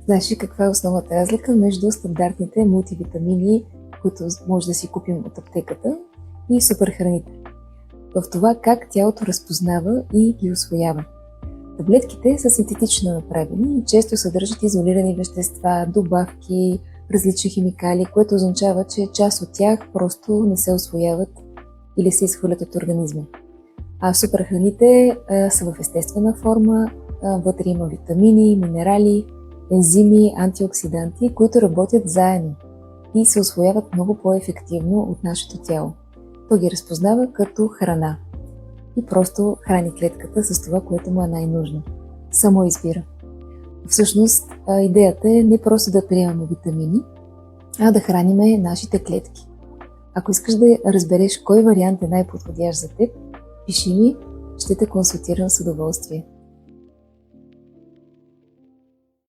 Знаеш ли каква е основната разлика между стандартните мултивитамини, които може да си купим от аптеката, и суперхраните? В това как тялото разпознава и ги усвоява. Таблетките са синтетично направени и често съдържат изолирани вещества, добавки, различни химикали, което означава, че част от тях просто не се усвояват или се изхвърлят от организма. А суперхраните са в естествена форма, вътре има витамини, минерали, ензими, антиоксиданти, които работят заедно и се усвояват много по-ефективно от нашето тяло. То ги разпознава като храна и просто храни клетката с това, което му е най-нужно. Само избира. Всъщност, идеята е не просто да приемаме витамини, а да храниме нашите клетки. Ако искаш да разбереш кой вариант е най-подходящ за теб, пиши ми, ще те консултирам с удоволствие.